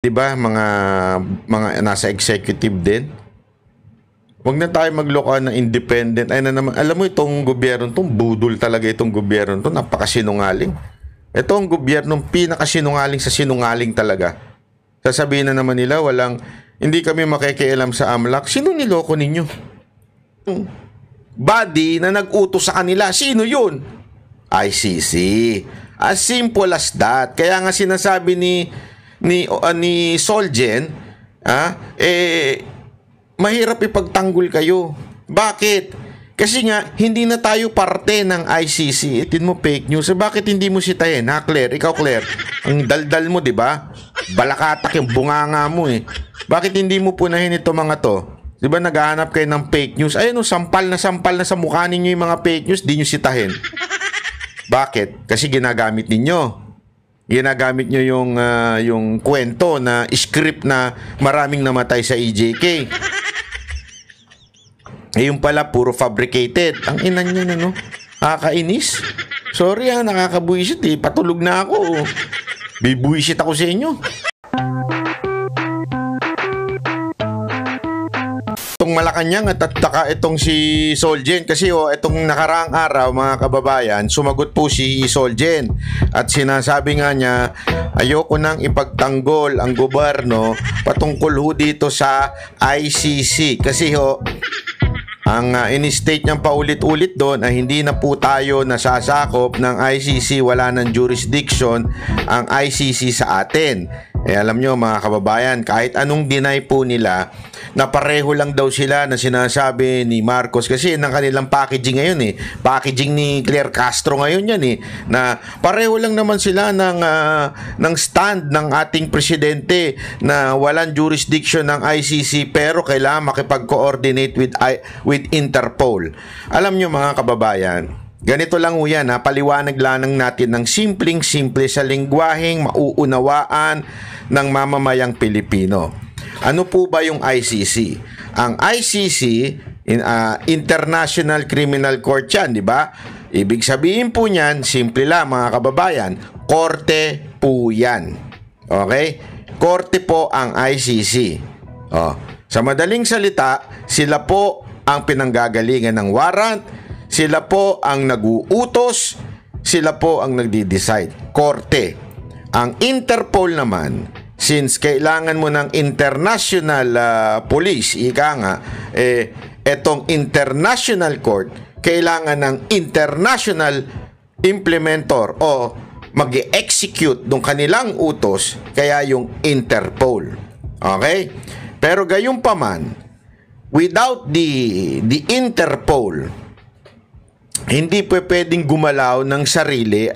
'Di ba, mga nasa executive din. Huwag na tayo magloka ng independent. Ay na naman, alam mo itong gobyerno to, budol talaga itong gobyerno to, napakasinungaling. Ito ang gobyernong pinakasinungaling sa sinungaling talaga. Sasabihin na naman nila, hindi kami makikialam sa AMLAC. Sino niloko ninyo? Body na nag-utos sa kanila, sino yun? ICC. As simple as that. Kaya nga sinasabi ni Solgen, mahirap ipagtanggol kayo. Bakit? Kasi nga, hindi na tayo parte ng ICC. Itin mo fake news. Bakit hindi mo sitahin? Ha, Claire? Ikaw, Claire. Ang daldal mo, di ba? Balakatak yung bunganga mo eh. Bakit hindi mo punahin ito mga to? Di ba naghahanap kayo ng fake news? Ayun, sampal na sa mukha ninyo yung mga fake news, di nyo sitahin. Bakit? Kasi ginagamit ninyo. Ginagamit nyo yung kwento na script na maraming namatay sa EJK. Yung pala, puro fabricated. Ang inan nyo, no? Nakakainis. Sorry nakakabuisit eh. Patulog na ako. Bibuisit ako sa inyo. Itong Malacanang at saka itong si Solgen. Kasi itong nakaraang araw, mga kababayan, sumagot po si Solgen. At sinasabi nga niya, ayoko nang ipagtanggol ang gobyerno patungkol dito sa ICC. Kasi ang in-state niyang paulit-ulit doon ay hindi na po tayo nasasakop ng ICC, wala ng jurisdiction ang ICC sa atin. Alam nyo mga kababayan, kahit anong deny po nila, na pareho lang daw sila na sinasabi ni Marcos, kasi ng kanilang packaging ngayon packaging ni Claire Castro ngayon yan na pareho lang naman sila ng stand ng ating presidente na walang jurisdiction ng ICC pero kailangan makipag-coordinate with Interpol. Alam nyo mga kababayan, ganito lang yan paliwanag lang natin ng simpleng-simple sa lengguwaheng mauunawaan ng mamamayang Pilipino. Ano po ba yung ICC? Ang ICC, International Criminal Court yan, di ba? Ibig sabihin po niyan, simple lang mga kababayan, korte po yan. Okay? Korte po ang ICC. Sa madaling salita, sila po ang pinanggagalingan ng warrant, sila po ang nag-uutos, sila po ang nagdi-decide. Korte. Ang Interpol naman, since kailangan mo ng international police, etong international court, kailangan ng international implementor o mag-execute ng kanilang utos, kaya yung Interpol. Okay? Pero gayunpaman, without the Interpol, hindi pwedeng gumalaw ng sarili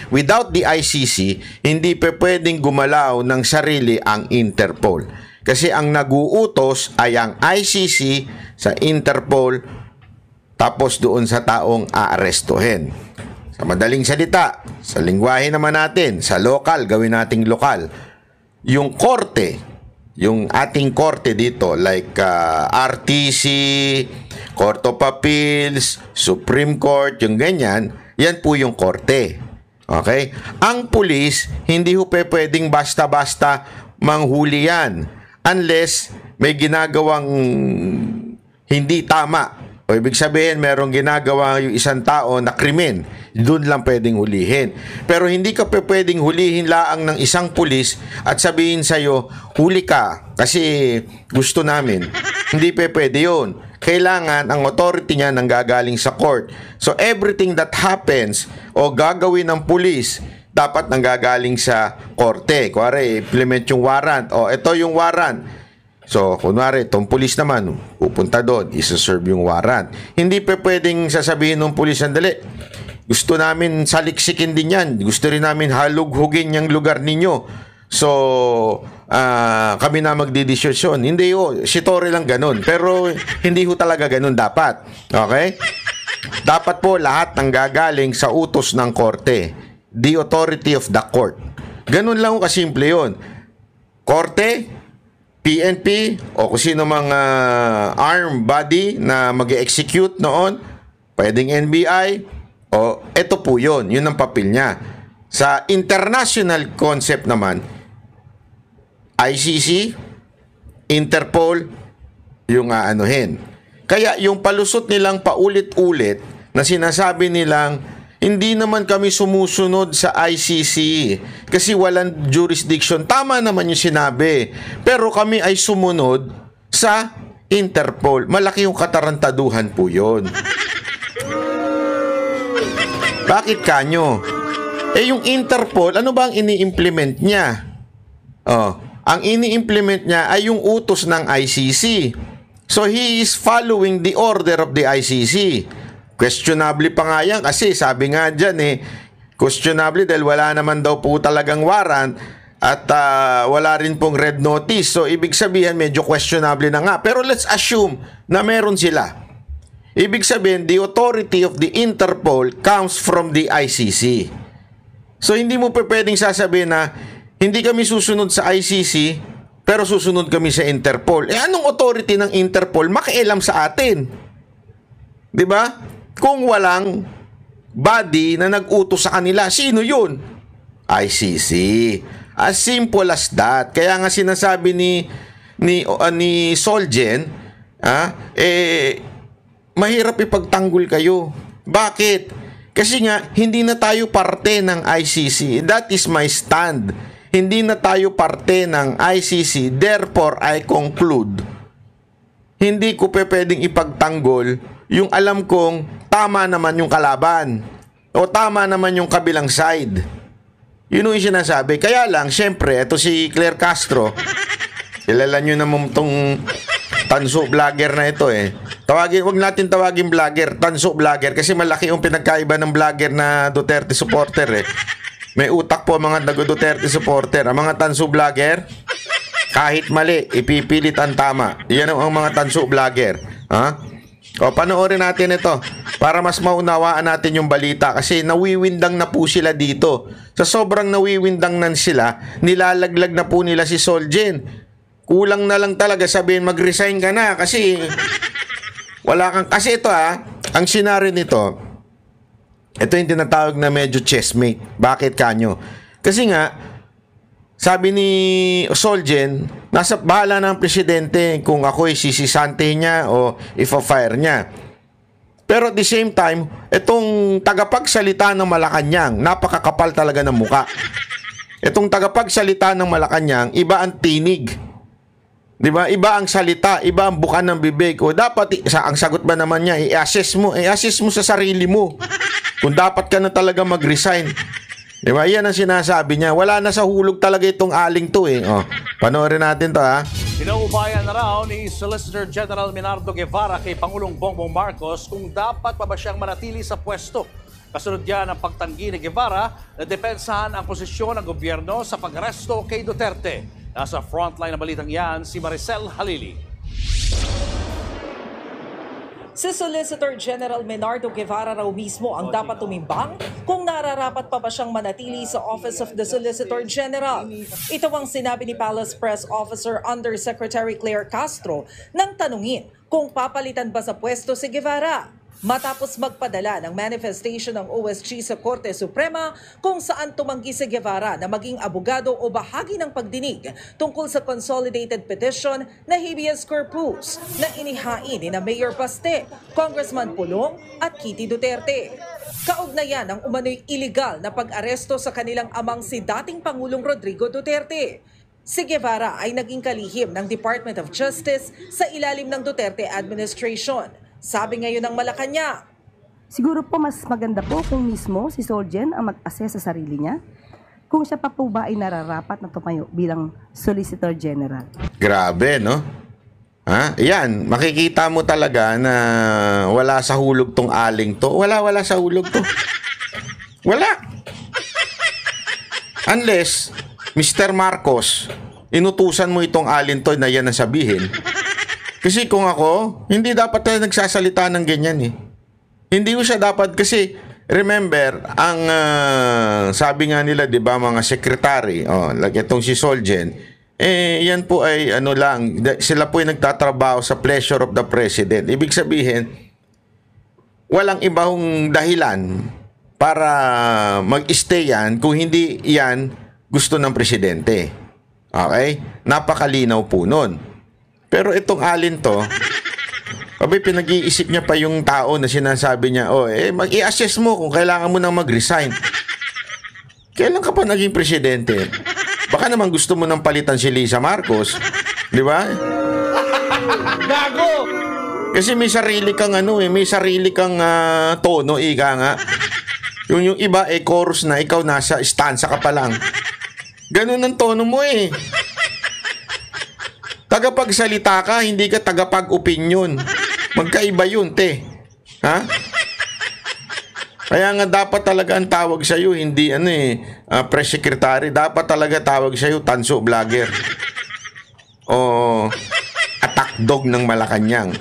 without the ICC, hindi pwedeng gumalaw ng sarili ang Interpol. Kasi ang nag-uutos ay ang ICC sa Interpol, tapos doon sa taong aarestuhin. Sa madaling salita, sa lingwahe naman natin, sa lokal, gawin nating lokal. Yung korte, yung ating korte dito, like RTC, Court of Appeals, Supreme Court, yung ganyan, yan po yung korte. Okay? Ang pulis, hindi pwedeng basta-basta manghuli yan unless may ginagawang hindi tama. O ibig sabihin, merong ginagawa yung isang tao na krimen, doon lang pwedeng hulihin. Pero hindi ka pwedeng hulihin laang ng isang pulis at sabihin sa'yo, huli ka kasi gusto namin. Hindi pwede yun. Kailangan ang authority niya nanggagaling sa court. So everything that happens o gagawin ng pulis, dapat nanggagaling sa korte. Kuwari, implement yung warrant. O ito yung warrant. So, kunwari, itong pulis naman, pupunta doon, isa-serve yung warrant. Hindi pwedeng sasabihin ng pulis, sandali, gusto namin saliksikin din yan. Gusto rin namin halughugin yung lugar ninyo. So, kami na magdidesisyon. Hindi si Torre lang ganun. Pero, hindi talaga ganun dapat. Okay? Dapat po lahat ng gagaling sa utos ng korte. The authority of the court. Ganun lang kasimple yun. Korte, PNP o kung sino mga armed body na mag-execute noon, pwedeng NBI, o eto po yun ang papel niya. Sa international concept naman, ICC, Interpol, yung aanuhin. Kaya yung palusot nilang paulit-ulit na sinasabi nilang hindi naman kami sumusunod sa ICC kasi walang jurisdiction. Tama naman yung sinabi. Pero kami ay sumunod sa Interpol. Malaki yung katarantaduhan po yun. Bakit kanyo? Yung Interpol, ano ba ang ini-implement niya? Ang ini-implement niya ay yung utos ng ICC. So he is following the order of the ICC. Questionable pa nga yan kasi sabi nga dyan questionable dahil wala naman daw po talagang warrant at wala rin pong red notice. So ibig sabihin medyo questionable na nga. Pero let's assume na meron sila. Ibig sabihin the authority of the Interpol comes from the ICC. So hindi mo pwedeng sasabihin na hindi kami susunod sa ICC pero susunod kami sa Interpol. Anong authority ng Interpol makialam sa atin? 'Di ba? Kung walang body na nag-utos sa kanila, sino 'yun? ICC. As simple as that. Kaya nga sinasabi ni Solgen, mahirap ipagtanggol kayo. Bakit? Kasi nga hindi na tayo parte ng ICC. That is my stand. Hindi na tayo parte ng ICC, therefore I conclude, hindi ko pwedeng ipagtanggol yung alam kong tama naman yung kalaban o tama naman yung kabilang side. Yun yung sinasabi. Kaya lang, syempre, ito si Claire Castro, kilala nyo naman itong tanso vlogger na ito wag natin tawagin vlogger, tanso vlogger, kasi malaki yung pinagkaiba ng vlogger na Duterte supporter May utak po mga Duterte supporter. Ang mga tanso vlogger, kahit mali, ipipilit ang tama. Yan ang mga tanso vlogger. Panoorin natin ito para mas maunawaan natin yung balita kasi nawiwindang na po sila dito. Sa sobrang nawiwindang nan sila, nilalaglag na po nila si Solgen. Kulang na lang talaga sabihin mag-resign ka na kasi wala kang... Kasi ito ang senaryo nito, ito yung tinatawag na medyo chessmate. Bakit kanyo? Kasi nga, sabi ni Solgen, nasa bahala ng presidente kung ako'y sisisante niya o ifa-fire niya. Pero at the same time, itong tagapagsalita ng Malacanang, napakakapal talaga ng muka. Itong tagapagsalita ng Malacanang, iba ang tinig. Diba? Iba ang salita, iba ang buka ng bibig. O dapat, ang sagot ba naman niya, i-assess mo sa sarili mo. Kung dapat ka na talaga mag-resign. Diba? Yan ang sinasabi niya. Wala na sa hulog talaga itong aling to Panoorin natin to Pinaubayan na raw ni Solicitor General Menardo Guevara kay Pangulong Bongbong Marcos kung dapat pa ba siyang manatili sa pwesto. Kasunod yan ang pagtanggi ni Guevara na depensahan ang posisyon ng gobyerno sa pag-aresto kay Duterte. Nasa frontline na balitang yan si Maricel Halili. Si Solicitor General Menardo Guevara raw mismo ang dapat tumimbang kung nararapat pa ba siyang manatili sa Office of the Solicitor General. Ito ang sinabi ni Palace Press Officer Undersecretary Claire Castro nang tanungin kung papalitan ba sa pwesto si Guevara. Matapos magpadala ng manifestation ng OSG sa Korte Suprema kung saan tumanggi si Guevara na maging abogado o bahagi ng pagdinig tungkol sa consolidated petition na habeas corpus na inihain ni Mayor Baste, Congressman Pulong at Kitty Duterte. Kaugnayan ang umano'y iligal na pag-aresto sa kanilang amang si dating Pangulong Rodrigo Duterte. Si Guevara ay naging kalihim ng Department of Justice sa ilalim ng Duterte administration. Sabi ngayon ng Malacanang, siguro po mas maganda po kung mismo si Solgen ang mag-assess sa sarili niya kung siya pa po ba ay nararapat na tumayo bilang Solicitor General. Grabe, no? Yan, makikita mo talaga na wala sa hulog tong aling to. Wala sa hulog to. Wala. Unless, Mr. Marcos, inutusan mo itong alin to na yan ang sabihin. Kasi kung ako, hindi dapat tayo nagsasalita ng ganyan Hindi ko siya dapat kasi, remember, ang sabi nga nila, di ba, mga secretary, like itong si Solgen, yan po ay sila po ay nagtatrabaho sa pleasure of the president. Ibig sabihin, walang ibang dahilan para mag-stay yan kung hindi yan gusto ng presidente. Okay? Napakalinaw po nun. Pero itong alin to, abay pinag-iisip niya pa yung tao na sinasabi niya, mag-i-assess mo kung kailangan mo nang mag-resign. Kailan ka pa naging presidente? Baka naman gusto mo nang palitan si Lisa Marcos. Di ba? Gago! Kasi may sarili kang may sarili kang tono, ika nga. Yung iba chorus na, ikaw nasa stanza ka pa lang. Ganun ang tono mo eh. Tagapagsalita ka, hindi ka tagapag-opinion. Magkaiba yun, te. Ha? Kaya nga dapat talaga ang tawag sa'yo, hindi press secretary. Dapat talaga tawag sa'yo, tanso vlogger. O attack dog ng Malacanang.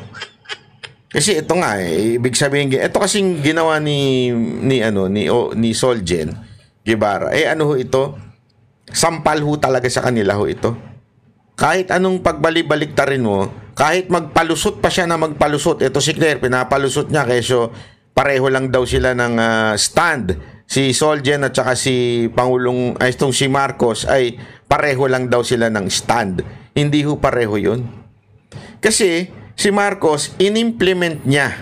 Kasi ito nga ibig sabihin, ito kasing ginawa ni Solgen Guevara. Ano ho ito? Sampal ho talaga sa kanila ho ito. Kahit anong pagbalik-baliktarin mo, kahit magpalusot pa siya na magpalusot, ito si Claire, pinapalusot niya keso pareho lang daw sila ng stand. Si Solgen at saka si si Marcos ay pareho lang daw sila ng stand. Hindi ho pareho yun. Kasi si Marcos, inimplement niya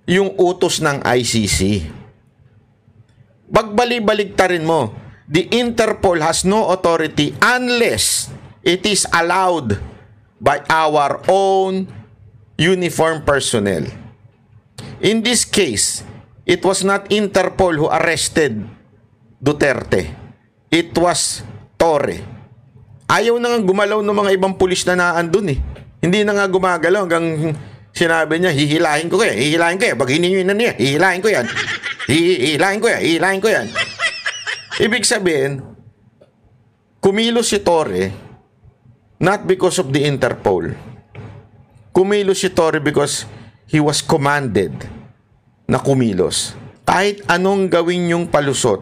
yung utos ng ICC. Bagbali-baliktarin mo, the Interpol has no authority unless it is allowed by our own uniformed personnel. In this case, it was not Interpol who arrested Duterte. It was Torre. Ayaw na nga gumalaw ng mga ibang pulis na naandun eh. Hindi na nga gumagalaw hanggang sinabi niya, hihilahin ko yan, hihilahin ko yan. Pag hininyo na niya, hihilahin ko yan. Hihilahin ko yan, hihilahin ko yan. Ibig sabihin, kumilos si Torre not because of the Interpol. Kumilos si Torre because he was commanded na kumilos. Kahit anong gawin yung palusot,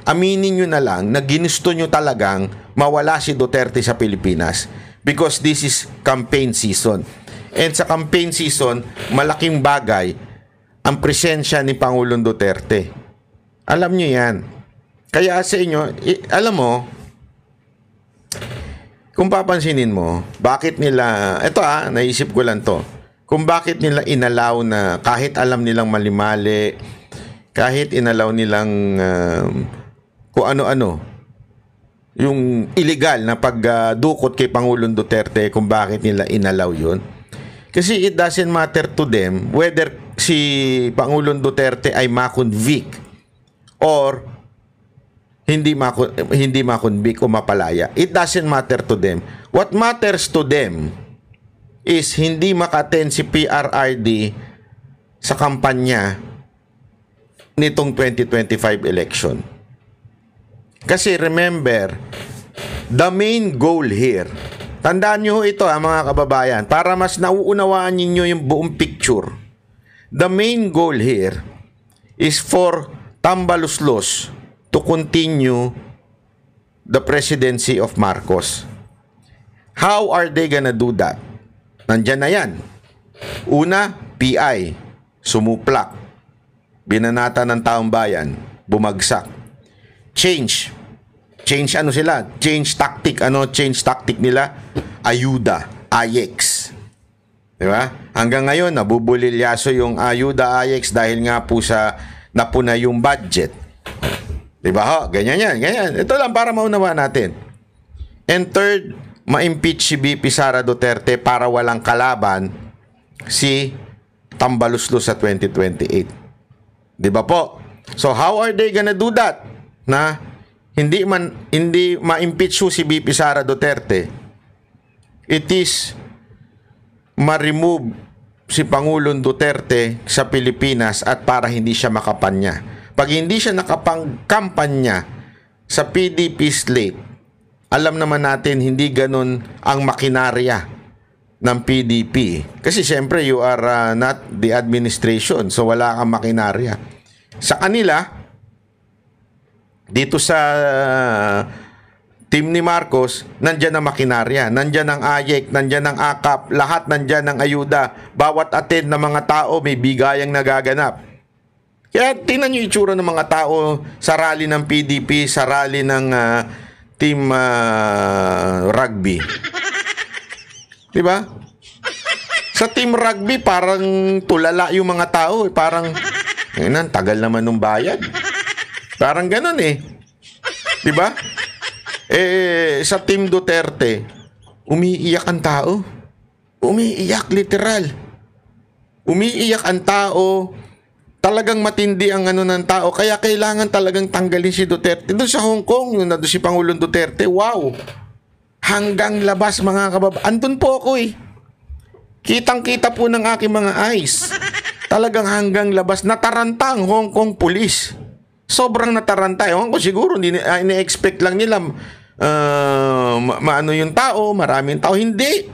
aminin nyo na lang na ginusto nyo talagang mawala si Duterte sa Pilipinas because this is campaign season. And sa campaign season, malaking bagay ang presensya ni Pangulong Duterte. Alam nyo yan. Kaya sa inyo, alam mo, kung papansinin mo, bakit nila, naisip ko lang to, kung bakit nila inalaw na kahit alam nilang mali-mali, kahit inalaw nilang kung ano-ano, yung illegal na pagdukot kay Pangulong Duterte, kung bakit nila inalaw yun. Kasi it doesn't matter to them whether si Pangulong Duterte ay makonvict or hindi makonvict o mapalaya. It doesn't matter to them. What matters to them is hindi makaten si PRRD sa kampanya nitong 2025 election. Kasi remember, the main goal here, tandaan nyo ito mga kababayan, para mas nauunawaan ninyo yung buong picture. The main goal here is for Tambaluslos to continue the presidency of Marcos. How are they gonna do that? Nandyan na yan. Una, PI, sumuplak. Binanata ng taong bayan, bumagsak. Change ano sila? Change tactic. Ano change tactic nila? Ayuda, AYEX. Diba? Hanggang ngayon, nabubulilyaso yung Ayuda, AYEX dahil nga po sa napuna yung budget. Diba ho? Ganyan yan, ganyan. Ito lang para maunawa natin. And third, ma-impeach si BP Sara Duterte para walang kalaban si Tambaluslos sa 2028. Di ba po? So how are they gonna do that? Na hindi ma-impeach si BP Sara Duterte. It is ma-remove si Pangulong Duterte sa Pilipinas at para hindi siya makapanya. Pag hindi siya nakapangkampanya sa PDP slate, alam naman natin hindi ganun ang makinarya ng PDP. Kasi siyempre you are not the administration, so wala kang makinarya. Sa kanila, dito sa team ni Marcos, nandyan ang makinarya, nandyan ang AYEC, nandyan ang AKAP, lahat nandyan ang ayuda. Bawat attend ng mga tao may bigayang nagaganap. Kaya tingnan nyo yung itsura ng mga tao sa rally ng PDP, sa rally ng team rugby. 'Di ba? Sa team rugby, parang tulala yung mga tao. Parang, tagal naman nung bayad. Parang ganun eh. Diba? Sa team Duterte, umiiyak ang tao. Umiiyak, literal. Umiiyak ang tao. Talagang matindi ang ng tao. Kaya kailangan talagang tanggalin si Duterte. Doon sa Hong Kong, yung nandun si Pangulong Duterte, wow. Hanggang labas, mga kabab. Andun po ako eh. Kitang-kita po ng aking mga eyes. Talagang hanggang labas. Nataranta ang Hong Kong police. Sobrang nataranta. Ewan ko, siguro ini-expect lang nila maano yung tao, maraming tao. Hindi.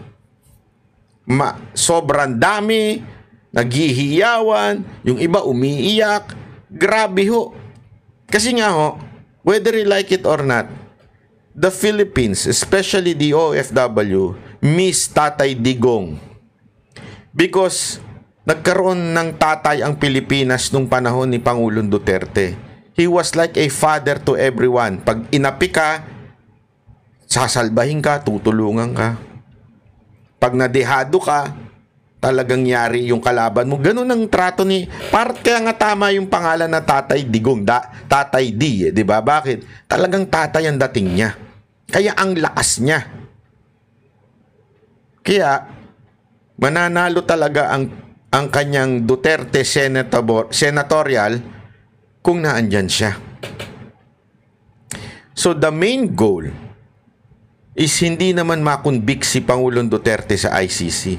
Sobrang dami. Naghihiyawan. Yung iba umiiyak. Grabe ho. Kasi nga ho, whether you like it or not, the Philippines, especially the OFW, miss Tatay Digong. Because nagkaroon ng tatay ang Pilipinas nung panahon ni Pangulong Duterte. He was like a father to everyone. Pag inapi ka, sasalbahin ka, tutulungan ka. Pag nadehado ka, talagang yari yung kalaban mo. Ganun ang trato ni... Kaya nga tama yung pangalan na Tatay Digong. Tatay D, di ba? Bakit? Talagang tatay ang dating niya. Kaya ang lakas niya. Kaya... mananalo talaga ang kanyang Duterte senatorial kung naandyan siya. So the main goal is hindi naman makonvict si Pangulong Duterte sa ICC.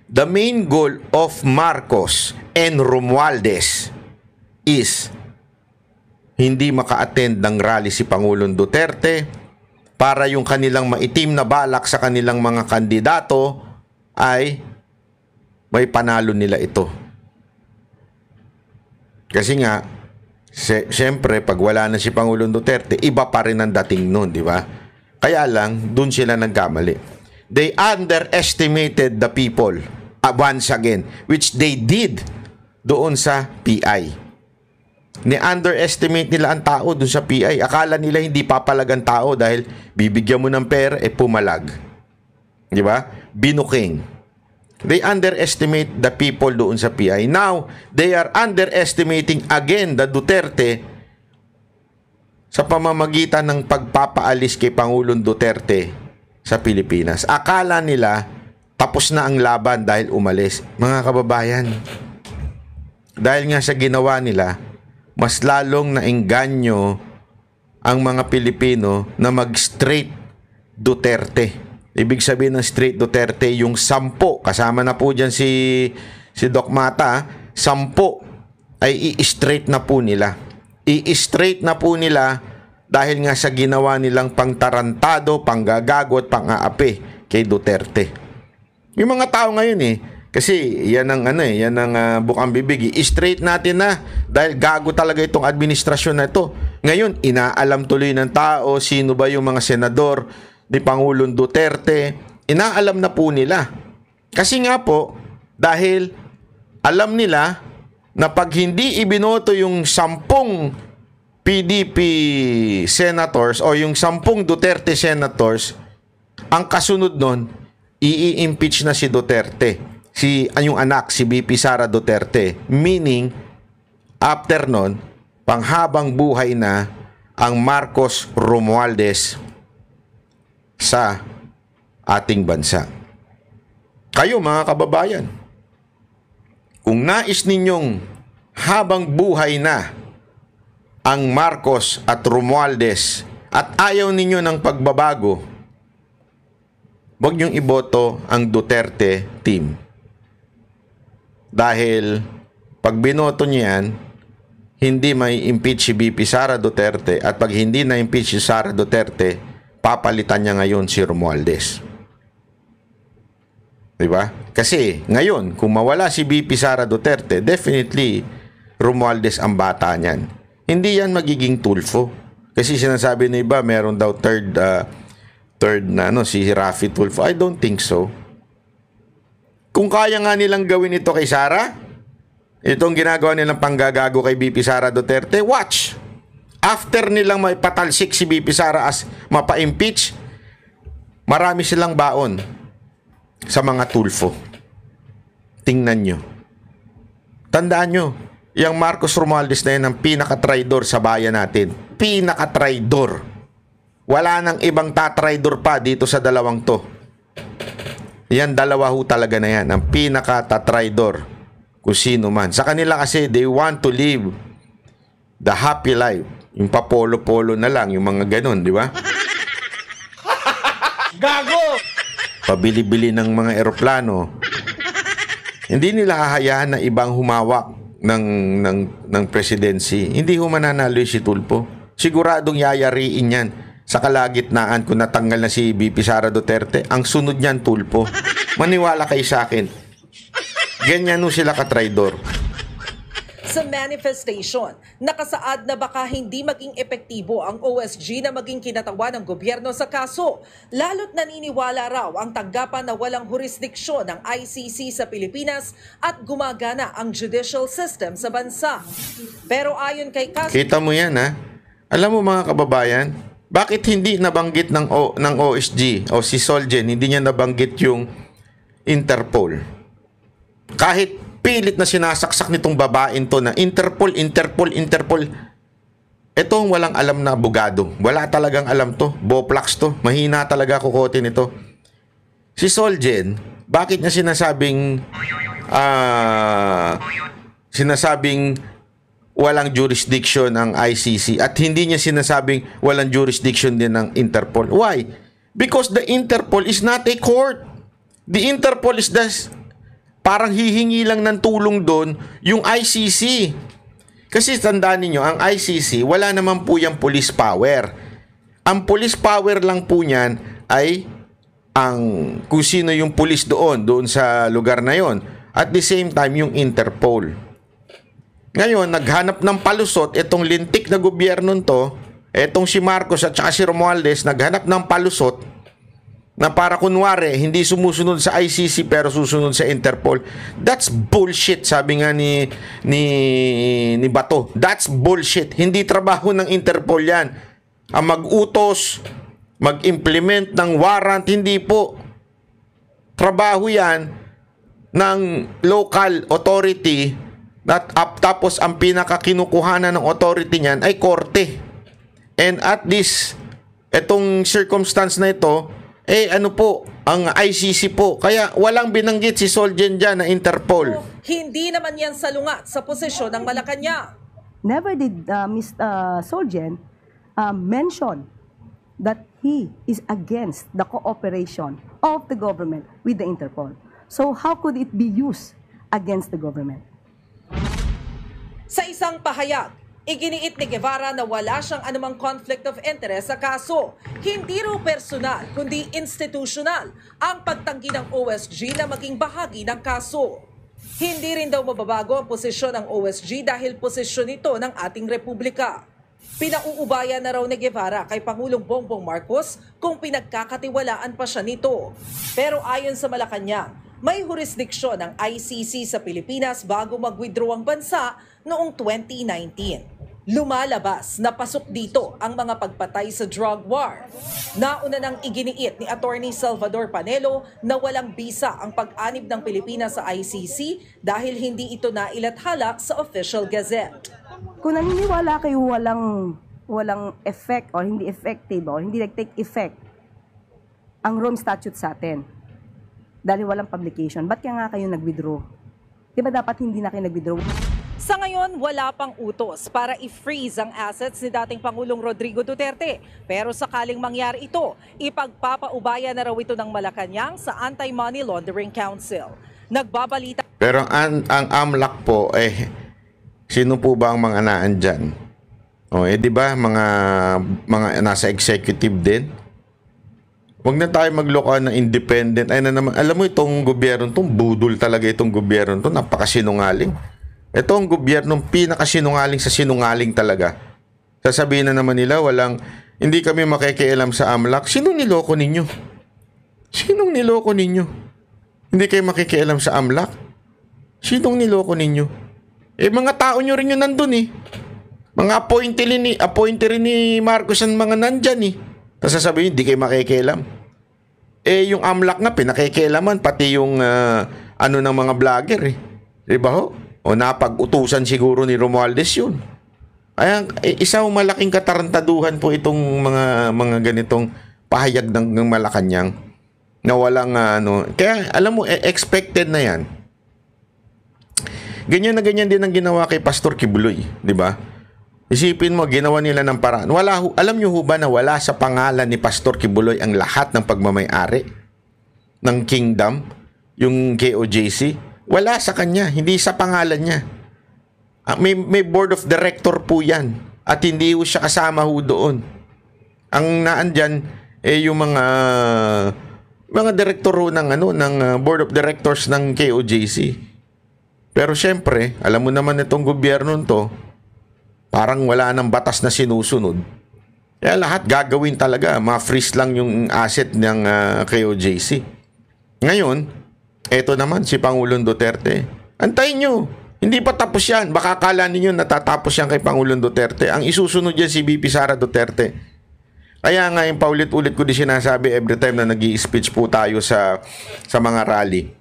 The main goal of Marcos and Romualdez is hindi maka-attend ng rally si Pangulong Duterte para yung kanilang maitim na balak sa kanilang mga kandidato ay may panalo nila ito. Kasi nga, siyempre, pag wala na si Pangulong Duterte, iba pa rin ang dating nun, di ba? Kaya lang, dun sila nagkamali. They underestimated the people once again, which they did doon sa PI. Ni-underestimate nila ang tao dun sa PI. Akala nila hindi papalag ang tao dahil bibigyan mo ng pera, pumalag. Di ba? Binuking. They underestimate the people doon sa PI. Now, they are underestimating again the Duterte sa pamamagitan ng pagpapaalis kay Pangulong Duterte sa Pilipinas. Akala nila tapos na ang laban dahil umalis. Mga kababayan, dahil nga sa ginawa nila, mas lalong naengganyo ang mga Pilipino na mag-straight Duterte. Ibig sabihin ng straight Duterte, yung 10, kasama na po dyan si Doc Mata, 10 ay i-straight na po nila. I-straight na po nila dahil nga sa ginawa nilang pangtarantado, panggagagot, pang-aapi kay Duterte. Yung mga tao ngayon kasi yan ang yan ang bukang bibig. I-straight natin na dahil gago talaga itong administrasyon na ito. Ngayon, inaalam tuloy ng tao sino ba yung mga senador ni Pangulong Duterte. Inaalam na po nila. Kasi nga po, dahil alam nila na pag hindi ibinoto yung 10 PDP senators o yung 10 Duterte senators, ang kasunod nun, i-impeach na si Duterte. Yung anak, si BP Sara Duterte. Meaning, after nun, panghabang buhay na ang Marcos Romualdez sa ating bansa. Kayo mga kababayan, kung nais ninyong habang buhay na ang Marcos at Romualdez at ayaw ninyo ng pagbabago, huwag niyong iboto ang Duterte team. Dahil pag binoto niyan, hindi may impeach si BP Sara Duterte at pag hindi na impeach si Sara Duterte, papalitan niya ngayon si Romualdez. Diba? Kasi ngayon, kung mawala si BP Sara Duterte, definitely Romualdez ang bata niyan. Hindi yan magiging Tulfo. Kasi sinasabi na iba, meron daw third na si Raffy Tulfo. I don't think so. Kung kaya nga nilang gawin ito kay Sara, itong ginagawa nilang panggagago kay BP Sara Duterte, watch! after nilang maipatalsik si BP Sara as mapa-impeach, marami silang baon sa mga tulfo. Tingnan nyo. Tandaan nyo, yung Marcos Romualdez na yan ang pinaka-traidor sa bayan natin. Pinaka-traidor. Wala nang ibang tatraidor pa dito sa dalawang to. Yan, dalawa ho talaga na yan. Ang pinaka-tatraidor. Kung sino man. Sa kanila kasi, they want to live the happy life. Yung papolo-polo na lang, yung mga ganun, di ba? Gago! Pabili-bili ng mga eroplano. Hindi nila hahayaan na ibang humawak ng presidency. Hindi ho mananalo si Tulfo. Siguradong yayariin yan sa kalagitnaan kung natanggal na si BP Sara Duterte. Ang sunod niyan, Tulfo. Maniwala kayo sa akin. Ganyan ho sila katraidor. Sa manifestation, nakasaad na baka hindi maging epektibo ang OSG na maging kinatawan ng gobyerno sa kaso. Lalo't naniniwala raw ang tanggapan na walang jurisdiksyon ng ICC sa Pilipinas at gumagana ang judicial system sa bansa. Pero ayon kay Castro... Kita mo yan, ha? Alam mo mga kababayan, bakit hindi nabanggit ng OSG o si Solgen, hindi niya nabanggit yung Interpol? Kahit pilit na sinasaksak nitong babaeng to na Interpol. Etong walang alam na abogado. Wala talagang alam to. Boplax to. Mahina talaga kukote nito. Si Solgen, bakit niya sinasabing walang jurisdiction ang ICC at hindi niya sinasabing walang jurisdiction din ng Interpol? Why? Because the Interpol is not a court. The Interpol is parang hihingi lang ng tulong doon yung ICC. Kasi tandaan niyo, ang ICC, wala naman po yung police power. Ang police power lang po niyan ay kung sino yung police doon sa lugar na yon. At the same time, yung Interpol. Ngayon, naghanap ng palusot, itong lintik na gobyerno to, itong si Marcos at saka si Romualdez, naghanap ng palusot, na para kunwari, hindi sumusunod sa ICC pero susunod sa Interpol. That's bullshit, sabi nga ni Bato. That's bullshit. Hindi trabaho ng Interpol yan. Ang mag-utos, mag-implement ng warrant, hindi po. Trabaho yan ng local authority tapos ang pinakakinukuhanan ng authority niyan ay korte. And at this, itong circumstance na ito, ano po, ang ICC po. Kaya walang binanggit si Solgen dyan na Interpol. Hindi naman yan salungat sa posisyon ng Malacanang. Never did Solgen mention that he is against the cooperation of the government with the Interpol. So how could it be used against the government? Sa isang pahayag, iginiit ni Guevara na wala siyang anumang conflict of interest sa kaso. Hindi raw personal, kundi institutional ang pagtanggi ng OSG na maging bahagi ng kaso. Hindi rin daw mababago ang posisyon ng OSG dahil posisyon ito ng ating republika. Pinauubayan na raw ni Guevara kay Pangulong Bongbong Marcos kung pinagkakatiwalaan pa siya nito. Pero ayon sa Malacanang, may jurisdiksyon ng ICC sa Pilipinas bago mag-withdraw ang bansa noong 2019. Lumalabas na pasok dito ang mga pagpatay sa drug war. Nauna nang iginiit ni Attorney Salvador Panelo na walang bisa ang pag-anib ng Pilipinas sa ICC dahil hindi ito nailathala sa official gazette. Kung naniniwala kayo walang effect or hindi effective or hindi nag-take effect ang Rome Statute sa atin dahil walang publication, ba't kaya nga kayo nag-withdraw? Di ba dapat hindi na kayo nag-withdraw? Sa ngayon, wala pang utos para i-freeze ang assets ni dating Pangulong Rodrigo Duterte. Pero sakaling mangyari ito, ipagpapaubaya na raw ito ng Malacanang sa Anti-Money Laundering Council. Nagbabalita... Pero ang AMLAC po, sino po ba ang mga naan dyan? Di ba, mga nasa executive din? Huwag na tayo maglokohan ng independent. Alam mo itong gobyerno, itong budol talaga itong gobyerno, itong napakasinungaling. Ito ang gobyernong pinakasinungaling sa sinungaling talaga. Sasabihin na naman nila, hindi kami makikialam sa AMLAC. Sinong niloko ninyo? Sinong niloko ninyo? Hindi kayo makikialam sa AMLAC? Sinong niloko ninyo? Mga tao nyo rin yun nandun . Mga appointee rin ni Marcos ang mga nandyan eh. Tapos sasabihin, hindi kayo makikialam. Eh, yung AMLAC nga, pinakikialaman, pati yung ano ng mga vlogger eh. Diba ho? O napag-utusan siguro ni Romualdez yun. Ay, isang malaking katarantaduhan po itong mga ganitong pahayag ng Malacanang na walang kaya alam mo expected na yan. Ganyan na ganyan din ang ginawa kay Pastor Kibuloy, di ba? Isipin mo, ginawa nila ng paraan. Alam niyo ho ba na wala sa pangalan ni Pastor Kibuloy ang lahat ng pagmamay-ari ng Kingdom, yung KOJC? Wala sa kanya, hindi sa pangalan niya. May board of director po yan at hindi ho siya kasama ho doon. Ang naandyan yung mga direktor ho ng board of directors ng KOJC. Pero syempre, alam mo naman itong gobyerno to, parang wala nang batas na sinusunod. Kaya lahat gagawin talaga, ma-freeze lang yung asset ng KOJC. Ngayon, eto naman si Pangulong Duterte. Antayin nyo. Hindi pa tapos yan. Baka akala ninyo natatapos yan kay Pangulong Duterte. Ang isusunod yan si VP Sara Duterte. Kaya nga yung paulit-ulit ko din sinasabi every time na nag-i-speech po tayo sa mga rally.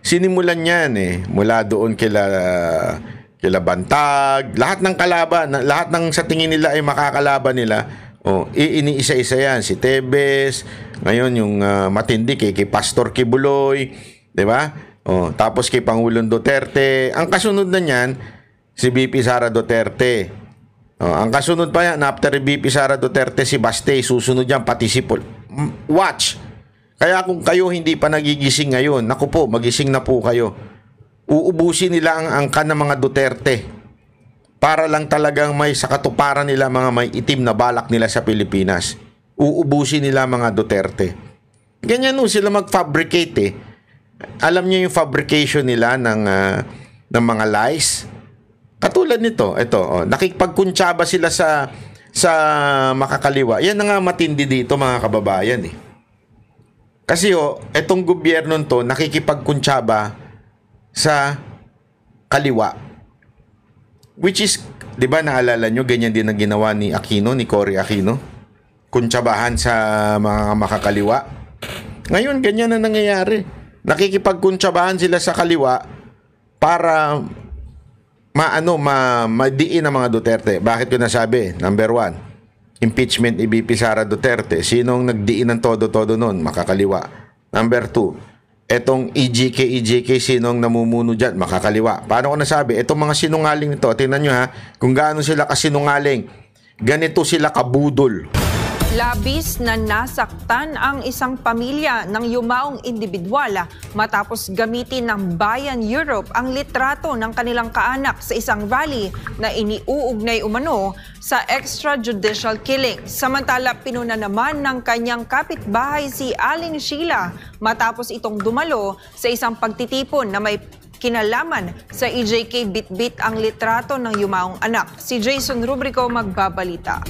Sinimulan yan mula doon kila Bantag, lahat ng kalaban, lahat ng sa tingin nila ay makakalaban nila. Iniisa-isa yan. Si Tebes, ngayon yung matindi kay Pastor Kibuloy, di ba? Tapos kay Pangulong Duterte. Ang kasunod na niyan, si VP Sara Duterte. Ang kasunod pa yan, after VP Sara Duterte, si Baste. Susunod yan, pati si Paul. Watch. Kaya kung kayo hindi pa nagigising ngayon, naku po, magising na po kayo. Uubusin nila ang angkan ng mga Duterte. Para lang talagang may sa katuparan nila mga may itim na balak nila sa Pilipinas. Uubusin nila mga Duterte. Ganyan sila mag-fabricate Alam niyo yung fabrication nila ng mga lies. Katulad nito, nakikipagkuntsaba sila sa makakaliwa. Yan na nga matindi dito mga kababayan Kasi etong gobyerno to nakikipagkuntsaba sa kaliwa. Which is, 'di ba naalala nyo, ganyan din ang ginawa ni Cory Aquino. Kuntsabahan sa mga makakaliwa. Ngayon ganyan na nangyayari. Nakikipagkuntsabahan sila sa kaliwa para madiin ang mga Duterte. Bakit ko nasabi? Number 1, impeachment ni VP Sara Duterte. Sinong nagdiin ng todo-todo noon? Makakaliwa. Number 2, etong EJK, sinong namumuno dyan? Makakaliwa. Paano ko nasabi? Etong mga sinungaling nito, tingnan nyo kung gaano sila kasinungaling. Ganito sila kabudol. Labis na nasaktan ang isang pamilya ng yumaong individual matapos gamitin ng Bayan Europe ang litrato ng kanilang kaanak sa isang rally na iniuugnay umano sa extrajudicial killing. Samantala, pinuna naman ng kanyang kapitbahay si Aling Sheila matapos itong dumalo sa isang pagtitipon na may kinalaman sa EJK bitbit ang litrato ng yumaong anak. Si Jason Rubrico magbabalita.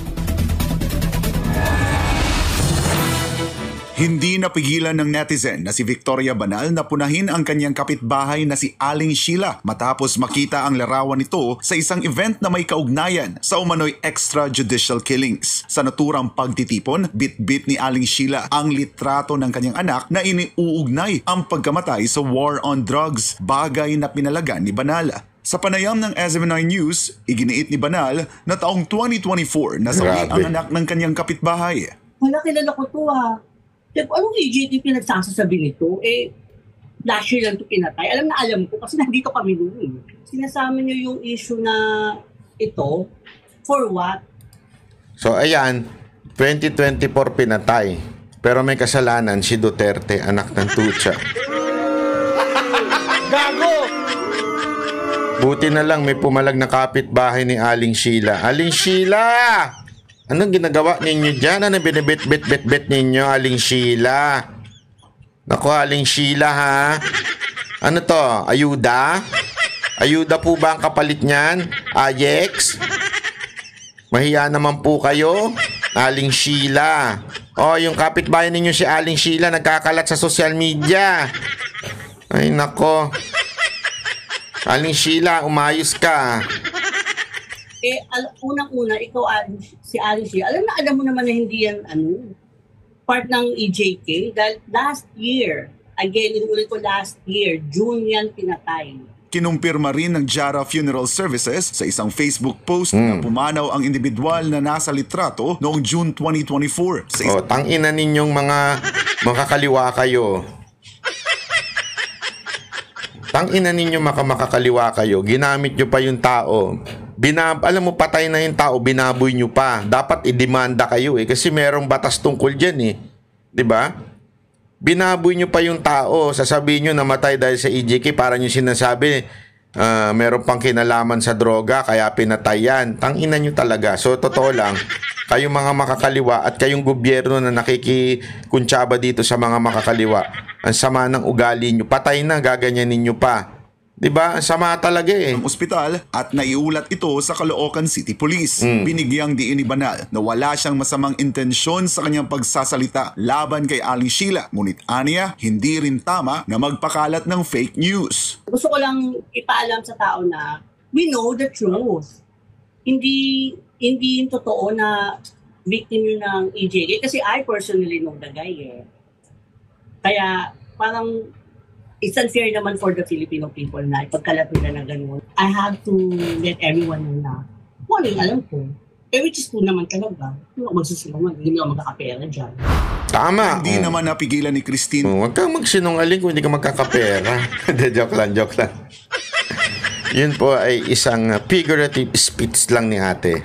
Hindi napigilan ng netizen na si Victoria Banal na punahin ang kanyang kapitbahay na si Aling Sheila matapos makita ang larawan nito sa isang event na may kaugnayan sa umano'y extrajudicial killings. Sa naturang pagtitipon, bit-bit ni Aling Sheila ang litrato ng kanyang anak na iniuugnay ang pagkamatay sa war on drugs, bagay na pinalagan ni Banal. Sa panayam ng SMNI News, iginiit ni Banal na taong 2024 nasawi ang anak ng kanyang kapitbahay. Wala, kilala ko to Anong EJT pinagsasasabi nito? Last year lang ito pinatay. Alam ko kasi nandito kami noon. Sinasama niyo yung issue na ito, for what? So ayan, 2024 pinatay. Pero may kasalanan si Duterte, anak ng Tucha. Gago! Buti na lang may pumalag na kapitbahay ni Aling Sheila. Aling Sheila! Anong ginagawa ninyo dyan? Ano binibit-bit-bit ninyo, Aling Sheila? Naku, Aling Sheila Ano to? Ayuda? Ayuda po ba ang kapalit niyan? Ayex? Mahiya naman po kayo, Aling Sheila. Yung kapitbahay ninyo si Aling Sheila nagkakalat sa social media. Ay nako. Aling Sheila, umayos ka. Unang-una, ikaw, si Alice, alam mo naman na hindi yan, part ng EJK. Dahil last year, again, inulit ko last year, June yan pinatay. Kinumpirma rin ng Jara Funeral Services sa isang Facebook post na pumanaw ang individual na nasa litrato noong June 2024. Tangina ninyong mga makakaliwa kayo. Tangina ninyo makakaliwa kayo. Ginamit nyo pa yung tao. Alam mo, patay na yung tao, binaboy nyo pa. Dapat idemanda kayo kasi merong batas tungkol dyan 'Di ba? Binaboy nyo pa yung tao, sasabihin nyo namatay dahil sa EJK, para nyo sinasabi meron pang kinalaman sa droga kaya pinatay yan. Tangina nyo talaga. So totoo lang, kayong mga makakaliwa at kayong gobyerno na nakikikuntsaba dito sa mga makakaliwa, ang sama ng ugali nyo, patay na, gaganyanin nyo pa. Diba? Ang sama talaga Ang ospital at naiulat ito sa Caloocan City Police. Binigyang diin ni Banal na wala siyang masamang intensyon sa kanyang pagsasalita laban kay Aling Sheila. Ngunit aniya, hindi rin tama na magpakalat ng fake news. Gusto ko lang ipaalam sa tao na we know the truth. Hindi yung totoo na victim yun ng EJK. Kasi I personally know the guy Kaya parang it's unfair naman for the Filipino people na ipagkalat nila na gano'n. I have to let everyone know na morning, alam ko. Which is true naman talaga. Magsusunod, hindi mo magkakapera dyan. Tama. Hindi naman napigilan ni Christine. Huwag kang magsinungaling kung hindi ka magkakapera. joke lang. Yun po ay isang figurative speech lang ni ate.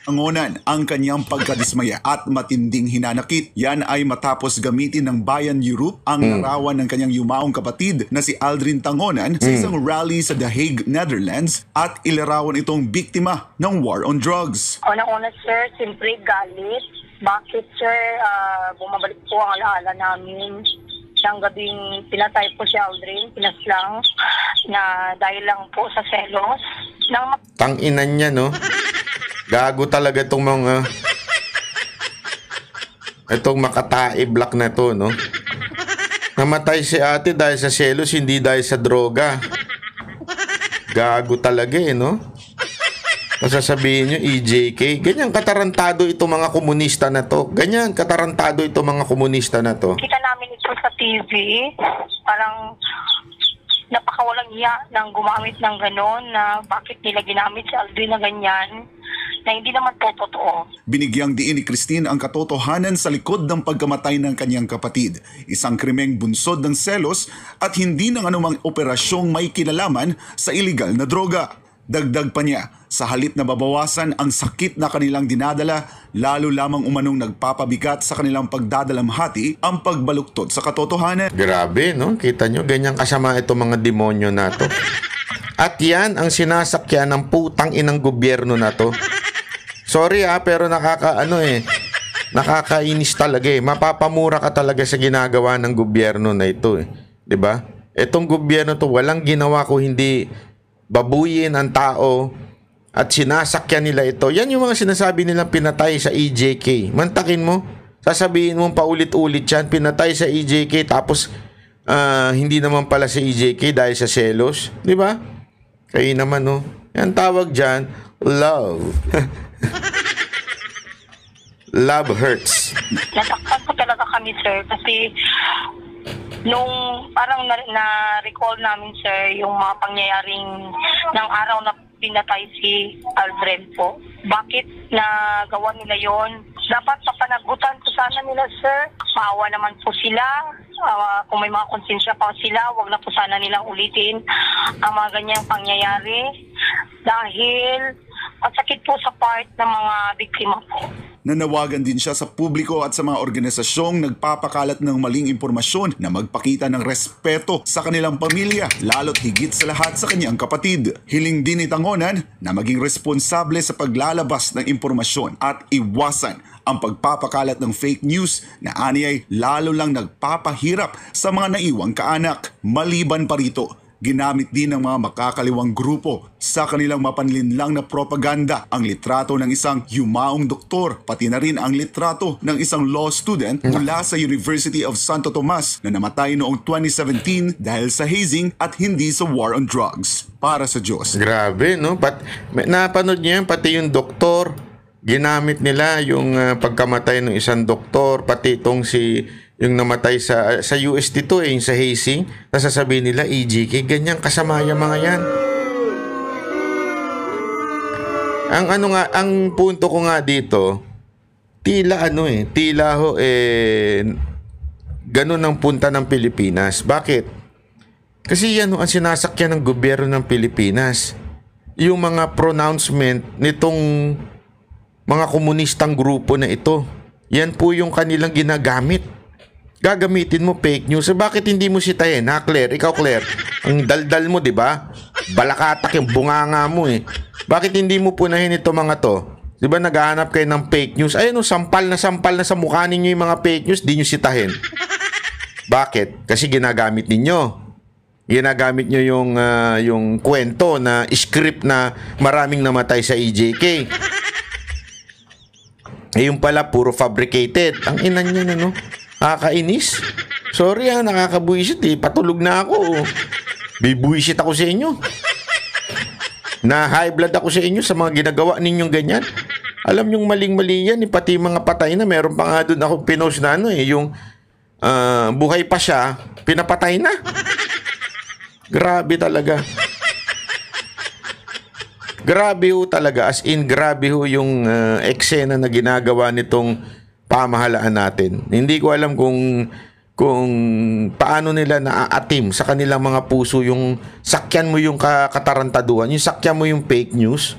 Angonan ang kanyang pagkadismaya at matinding hinanakit. Yan ay matapos gamitin ng Bayan Europe ang larawan ng kanyang yumaong kapatid na si Aldrin Tangonan sa isang rally sa The Hague, Netherlands, at ilarawan itong biktima ng war on drugs. Una-una, sir, simply galit. Bakit, sir, bumabalik po ang alaala namin. Siyang gabing pinatay po si Aldrin, pinaslang na dahil lang po sa selos. Tanginan niya, no? Gago talaga itong mga itong makatae black na to, no? Namatay si ate dahil sa selos, hindi dahil sa droga. Gago talaga no? Sasabihin nyo, EJK. Ganyan katarantado itong mga komunista na to. Ganyan katarantado itong mga komunista na to. Kita namin ito sa TV, parang napakawalang iya nang gumamit ng gano'n na bakit nila ginamit si Aldrin na ganyan na hindi naman po totoo. Binigyang diin ni Christine ang katotohanan sa likod ng pagkamatay ng kanyang kapatid. Isang krimeng bunsod ng selos at hindi ng anumang operasyong may kinalaman sa iligal na droga. Dagdag pa niya, sa halip na babawasan ang sakit na kanilang dinadala, lalo lamang umanong nagpapabigat sa kanilang pagdadalamhati ang pagbaluktot sa katotohanan. Grabe, no? Kita nyo, ganyan kasama itong mga demonyo na to. At yan ang sinasakyan ng putang inang gobyerno na to. Sorry pero nakakainis talaga Mapapamura ka talaga sa ginagawa ng gobyerno na ito 'Di ba? Itong gobyerno to walang ginawa ko hindi babuyin ang tao at sinasakyan nila ito. Yan yung mga sinasabi nilang pinatay sa EJK. Mantakin mo, sasabihin mo paulit-ulit yan, pinatay sa EJK tapos hindi naman pala sa EJK dahil sa selos. Di ba? Kaya naman yan tawag dyan, love. Love hurts. Nasaktan po talaga kami, sir, kasi nung parang na-recall namin, sir, yung mga pangyayaring ng araw na pinatay si Aldrin po. Bakit nagawa nila yon? Dapat sa panagutan po sana nila, sir. Maawa naman po sila. Kung may mga konsensya pa sila, wag na po sana nilang ulitin ang mga ganyang pangyayari. Dahil ang sakit po sa part ng mga biktima po. Nanawagan din siya sa publiko at sa mga organisasyong nagpapakalat ng maling impormasyon na magpakita ng respeto sa kanilang pamilya, lalo't higit sa lahat sa kanyang kapatid. Hiling din ni Tangonan na maging responsable sa paglalabas ng impormasyon at iwasan ang pagpapakalat ng fake news na aniyay lalo lang nagpapahirap sa mga naiwang kaanak. Maliban pa rito, Ginamit din ng mga makakaliwang grupo sa kanilang mapanlinlang na propaganda ang litrato ng isang yumaong doktor, pati na rin ang litrato ng isang law student mula sa University of Santo Tomas na namatay noong 2017 dahil sa hazing at hindi sa war on drugs. Para sa Diyos. Grabe, no? Napanood niyo yan, pati yung doktor, ginamit nila yung pagkamatay ng isang doktor, pati itong yung namatay sa US dito yung sa hazing, nasasabihin nila EJK, ganyan kasama yung mga yan. Ang punto ko nga dito, tila ganun ang punta ng Pilipinas. Bakit? Kasi yan ang sinasakyan ng gobyerno ng Pilipinas. Yung mga pronouncement nitong mga komunistang grupo na ito. Yan po yung kanilang ginagamit. Gagamitin mo fake news. Bakit hindi mo sitahin? Ha, Claire? Ikaw, Claire. Ang daldal mo, di ba? Balakatak yung bunganga mo eh. Bakit hindi mo punahin ito mga to? Di ba naghahanap kayo ng fake news? Ayun, sampal na sa mukha ninyo yung mga fake news, di nyo sitahin. Bakit? Kasi ginagamit ninyo. Ginagamit nyo yung kwento na script na maraming namatay sa EJK. Yung pala, puro fabricated. Ang inan niya no? Nakakainis. Sorry nakakabuisit eh. Patulog na ako. Bibuisit ako sa inyo. Na high blood ako sa inyo sa mga ginagawa ninyong ganyan. Alam nyong maling-mali yan. Pati mga patay na. Meron pa nga doon ako pinost na yung buhay pa siya, pinapatay na. Grabe talaga. Grabe ho talaga. As in, grabe ho yung eksena na ginagawa nitong pamahalaan natin. Hindi ko alam kung paano nila naaatim sa kanilang mga puso yung sakyan mo yung katarantaduhan, yung sakyan mo yung fake news.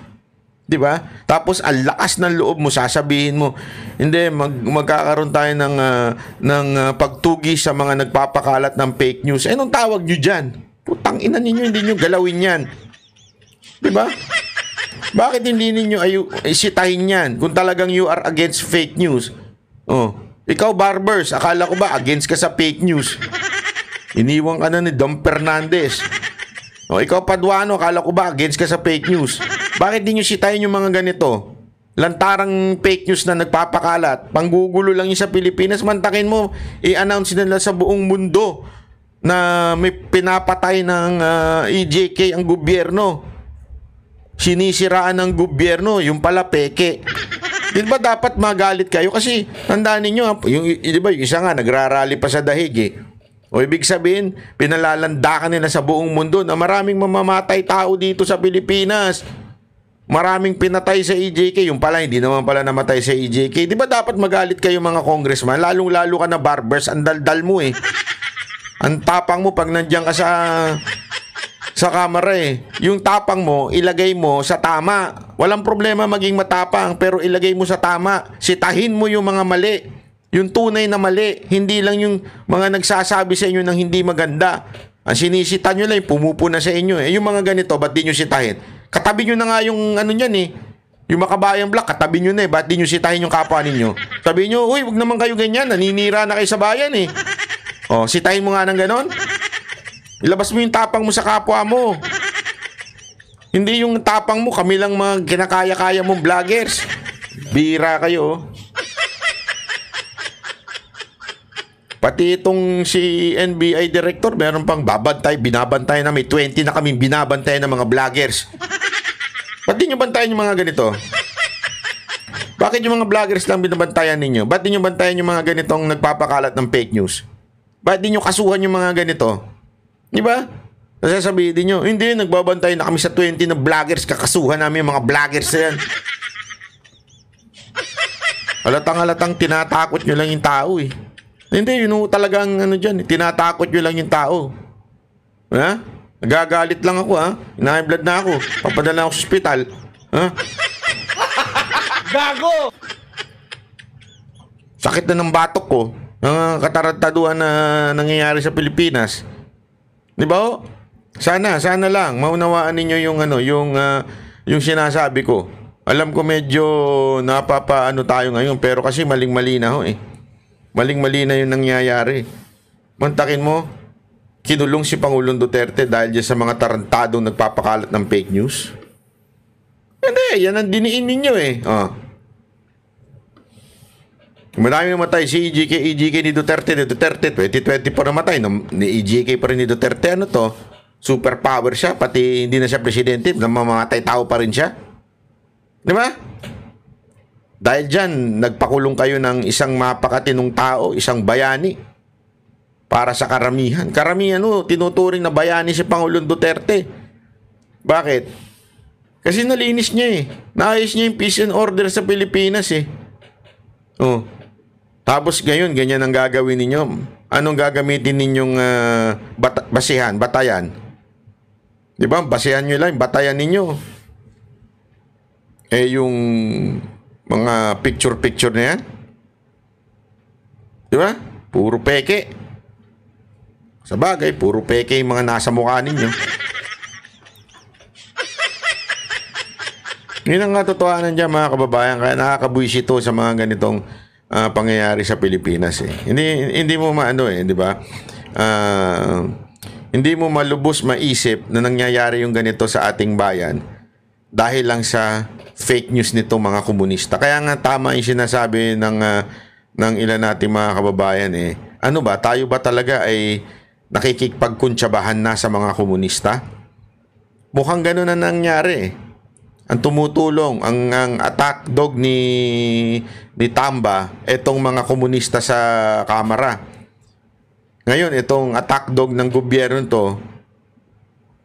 'Di ba? Tapos ang lakas ng loob mo, sasabihin mo, hindi magkakaroon tayo ng pagtugi sa mga nagpapakalat ng fake news. Anong tawag niyo diyan? Putang ina ninyo, hindi niyo galawin 'yan. 'Di ba? Bakit hindi ninyo isitahin 'yan kung talagang you are against fake news? Oh, ikaw Barbers, akala ko ba against ka sa fake news? Iniwan ka na ni Dom Fernandez. Oh, ikaw Paduano, akala ko ba against ka sa fake news? Bakit di nyo sitahin yung mga ganito? Lantarang fake news na nagpapakalat, panggugulo lang yung sa Pilipinas, mantakin mo, i-announce nila sa buong mundo na may pinapatay ng EJK ang gobyerno. Sinisiraan ng gobyerno, yung pala peke. Di ba dapat magalit kayo? Kasi tandaan ninyo, di ba, yung isa nga nagrarally pa sa dahig eh. O ibig sabihin, pinalalandakan nila sa buong mundo na maraming mamamatay tao dito sa Pilipinas. Maraming pinatay sa EJK. Yung pala, hindi naman pala namatay sa EJK. Di ba dapat magalit kayo mga congressman? Lalong-lalo ka na Barbers, ang daldal mo eh. Ang tapang mo pag nandiyan ka sa kamera eh. Yung tapang mo, ilagay mo sa tama. Walang problema maging matapang, pero ilagay mo sa tama. Sitahin mo yung mga mali. Yung tunay na mali. Hindi lang yung mga nagsasabi sa inyo ng hindi maganda. Ang sinisita nyo lang, pumupuna sa inyo eh. Yung mga ganito, ba't di nyo sitahin? Katabi nyo na nga yung ano nyan eh. Yung Makabayang Black, katabi nyo na eh. Ba't di nyo sitahin yung kapwa ninyo? Sabi nyo, uy, wag naman kayo ganyan. Naninira na kayo sa bayan eh. O, sitahin mo nga ng ganon. Ilabas mo yung tapang mo sa kapwa mo. Hindi yung tapang mo, kami lang mga kinakaya-kaya mong vloggers. Bira kayo. Pati itong si NBI director, meron pang binabantay na may 20 na kaming binabantay ng mga vloggers. Pati nyo bantayan yung mga ganito? Bakit yung mga vloggers lang binabantayan ninyo? Ba't di nyo bantayan yung mga ganitong nagpapakalat ng fake news? Ba't di nyo kasuhan yung mga ganito? Di ba? Sasabihin nyo, hindi, nagbabantay na kami sa 20 na vloggers, kakasuhan namin yung mga vloggers na yan. Halatang tinatakot nyo lang yung tao eh. Hindi, yun talagang ano dyan, tinatakot nyo lang yung tao. Ha? Nagagalit lang ako ha. High blood na ako. Papadala ako sa ospital. Ha? Gago! Sakit na ng batok ko. Ang katarantaduhan na nangyayari sa Pilipinas. Di ba? Sana lang maunawaan ninyo yung sinasabi ko. Alam ko medyo napapaano tayo ngayon, pero kasi maling-mali na ho eh. Maling-mali na yung nangyayari. Mantakin mo, kinulong si Pangulong Duterte dahil dyan sa mga tarantadong nagpapakalat ng fake news? Hindi, yan ang diniin ninyo eh. Marami namatay si EJK ni Duterte. 2020 pa namatay. Ni EJK pa rin ni Duterte. Ano to? Superpower siya. Pati hindi na siya presidente. Namamatay tao pa rin siya. Di ba? Dahil dyan, nagpakulong kayo ng isang mapakatinong tao, isang bayani. Para sa karamihan. Karamihan, tinuturing na bayani si Pangulong Duterte. Bakit? Kasi nalinis niya eh. Naayos niya yung peace and order sa Pilipinas eh. Tapos ngayon, ganyan ang gagawin ninyo. Anong gagamitin ninyong batayan? Di ba? Basehan nyo lang, batayan ninyo. Yung mga picture-picture na yan. Di ba? Puro peke. Sa bagay, puro peke yung mga nasa mukha ninyo. Yun ang katotohanan dyan, mga kababayan. Kaya nakakabuisito sa mga ganitong pangyayari sa Pilipinas eh. Hindi mo maano eh, di ba? Hindi mo malubos maisip na nangyayari yung ganito sa ating bayan dahil lang sa fake news nitong mga komunista. Kaya nga tama yung sinasabi ng ilan nating mga kababayan eh. Ano ba? Tayo ba talaga ay nakikipagkuntsabahan na sa mga komunista? Mukhang gano'n na nangyari eh. Ang tumutulong, ang attack dog ni Tamba, itong mga komunista sa Kamara. Ngayon, itong attack dog ng gobyerno to,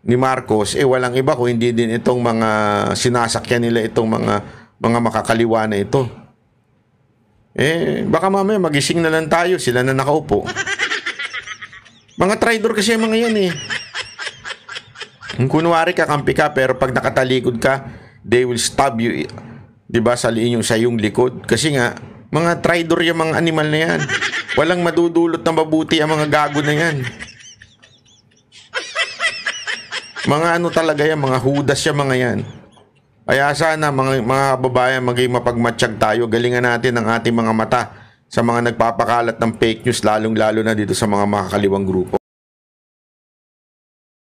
ni Marcos, walang iba kung hindi din itong mga sinasakyan nila, itong mga makakaliwa na ito. Baka mamaya magising na lang tayo, sila na nakaupo. Mga traitor kasi mga yan eh. Kung kunwari kakampi ka, pero pag nakatalikod ka, they will stab you, di ba, sa iyong likod. Kasi nga, mga traitor yung mga animal na yan. Walang madudulot na mabuti ang mga gago na yan. Mga ano talaga yan, mga hudas yung mga yan. Kaya sana mga babayan, maging mapagmatsyag tayo. Galingan natin ang ating mga mata sa mga nagpapakalat ng fake news, lalong-lalo na dito sa mga makakaliwang grupo.